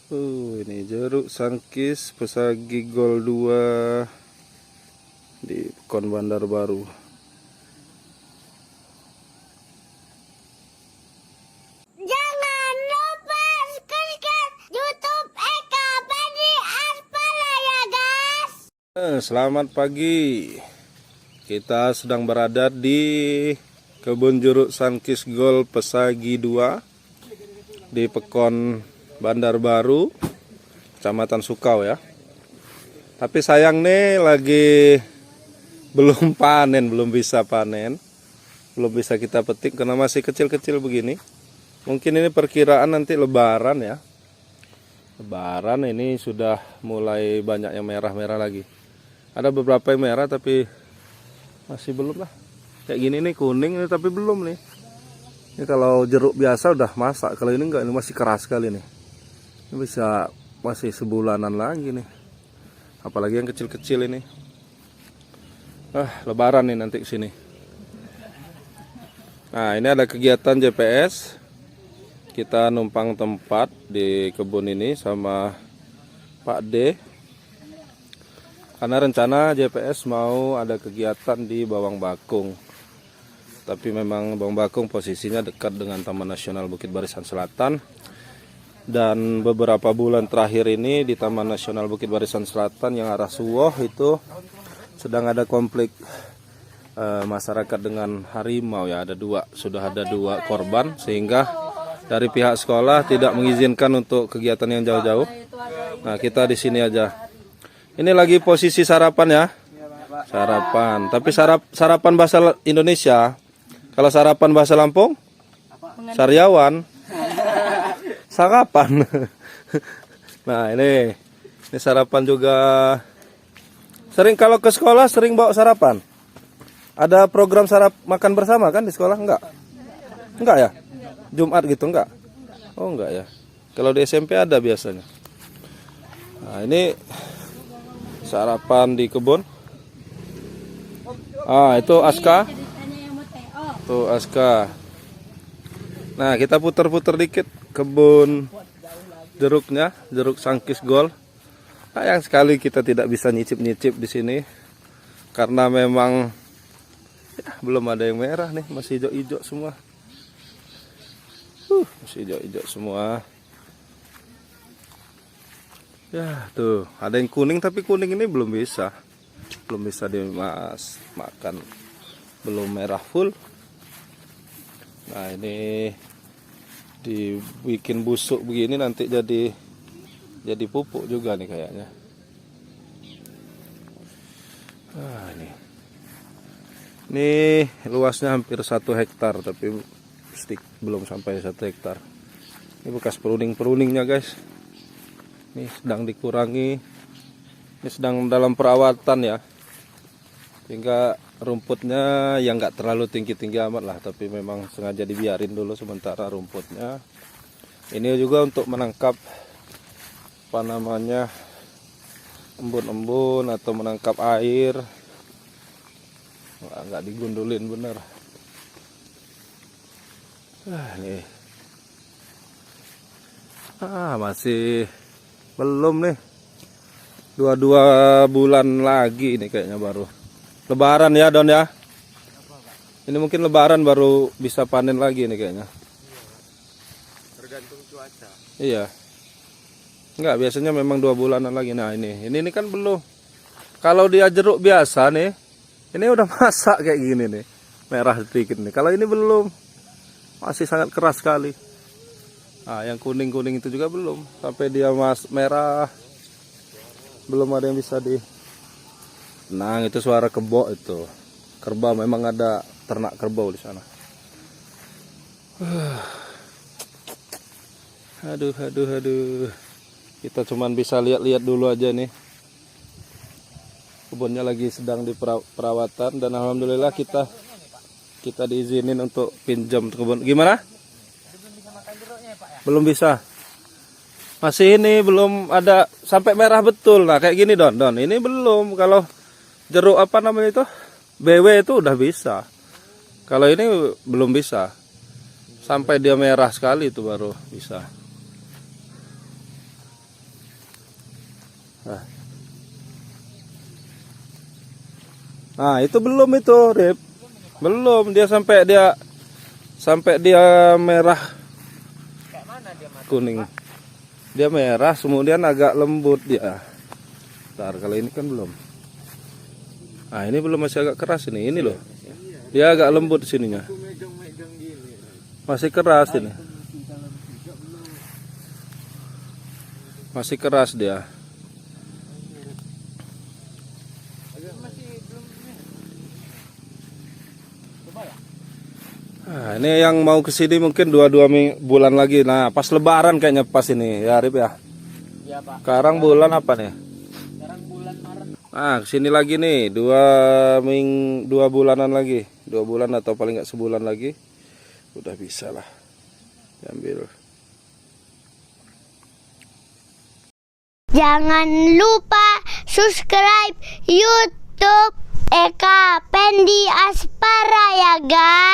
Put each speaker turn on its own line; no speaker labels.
Ini jeruk sangkis Pesagi Gold 2 di Kon Bandar Baru.
Jangan lupa subscribe YouTube Eka Padi Aspala ya guys.
Selamat pagi. Kita sedang berada di kebun jeruk sangkis Gold Pesagi 2 di Pekon Bandar Baru, Kecamatan Sukau ya. Tapi sayang nih lagi belum panen, belum bisa panen. Belum bisa kita petik karena masih kecil-kecil begini. Mungkin ini perkiraan nanti lebaran ya. Lebaran ini sudah mulai banyak yang merah-merah lagi. Ada beberapa yang merah tapi masih belum lah. Kayak gini nih kuning ini tapi belum nih. Ini kalau jeruk biasa udah masak, kalau ini enggak, ini masih keras sekali nih. Ini bisa masih sebulanan lagi nih. Apalagi yang kecil-kecil ini. Lebaran nih nanti kesini. Nah, ini ada kegiatan JPS. Kita numpang tempat di kebun ini sama Pak D. Karena rencana JPS mau ada kegiatan di Bawang Bakung. Tapi memang Bawang Bakung posisinya dekat dengan Taman Nasional Bukit Barisan Selatan. Dan beberapa bulan terakhir ini di Taman Nasional Bukit Barisan Selatan yang arah Suwoh itu sedang ada konflik masyarakat dengan harimau ya. Sudah ada dua korban sehingga dari pihak sekolah tidak mengizinkan untuk kegiatan yang jauh-jauh. Nah, kita di sini aja. Ini lagi posisi sarapan ya. Sarapan. Tapi sarapan bahasa Indonesia. Kalau sarapan bahasa Lampung? Saryawan. Sarapan. Nah, ini sarapan juga. Sering kalau ke sekolah sering bawa sarapan. Ada program makan bersama kan di sekolah? Enggak? Enggak ya? Jumat gitu enggak? Oh, enggak ya. Kalau di SMP ada biasanya. Nah, ini sarapan di kebun. Itu Aska. Tuh Aska. Nah, kita putar-putar dikit kebun jeruknya, jeruk sangkis Gold. Sayang sekali kita tidak bisa nyicip-nyicip di sini karena memang ya, belum ada yang merah nih, masih hijau-hijau semua. Masih hijau-hijau semua. Ya, tuh, ada yang kuning tapi kuning ini belum bisa dimakan. Belum merah full. Nah, ini dibikin busuk begini nanti jadi pupuk juga nih kayaknya. Ini luasnya hampir 1 hektar tapi belum sampai 1 hektar. Ini bekas pruning-pruningnya guys. Ini sedang dikurangi. Ini sedang dalam perawatan ya. Sehingga rumputnya yang nggak terlalu tinggi-tinggi amat lah, tapi memang sengaja dibiarin dulu sementara rumputnya. Ini juga untuk menangkap embun-embun atau menangkap air. Nggak digundulin bener. Nih. Masih belum nih. 2 bulan lagi ini kayaknya baru Lebaran ya Don ya. Ini mungkin Lebaran baru bisa panen lagi nih kayaknya.
Tergantung cuaca.
Iya. Enggak, biasanya memang 2 bulanan lagi. Nah, ini kan belum. Kalau dia jeruk biasa nih, ini udah masak kayak gini nih. Merah sedikit nih. Kalau ini belum. Masih sangat keras sekali. Nah, yang kuning-kuning itu juga belum. Sampai dia merah. Belum ada yang bisa Nah, itu suara kebo itu. Kerbau, memang ada ternak kerbau di sana. Aduh. Kita cuman bisa lihat-lihat dulu aja nih. Kebunnya lagi sedang diperawatan dan alhamdulillah kita diizinin untuk pinjam kebun. Gimana? Belum bisa. Masih ini belum ada sampai merah betul. Nah, kayak gini Don. Ini belum. Kalau jeruk apa namanya itu? BW itu udah bisa. Kalau ini belum bisa. Sampai dia merah sekali itu baru bisa. Nah, itu belum itu, Rip. Belum, dia sampai dia merah.
Kayak mana dia mati?
Kuning. Dia merah, kemudian agak lembut dia. Ntar, kalau ini kan belum. Nah, ini belum, masih agak keras ini. Ini loh. Dia agak lembut sininya. Masih keras ini. Masih keras dia. Nah, ini yang mau ke sini mungkin 2 bulan lagi. Nah, pas Lebaran kayaknya pas ini ya, Rip ya.
Iya, Pak.
Sekarang bulan apa nih?
Sekarang bulan Maret.
Nah, kesini lagi nih 2 bulanan lagi, 2 bulan atau paling nggak sebulan lagi, udah bisa lah diambil.
Jangan lupa subscribe YouTube Eka Pendi Aspara ya guys.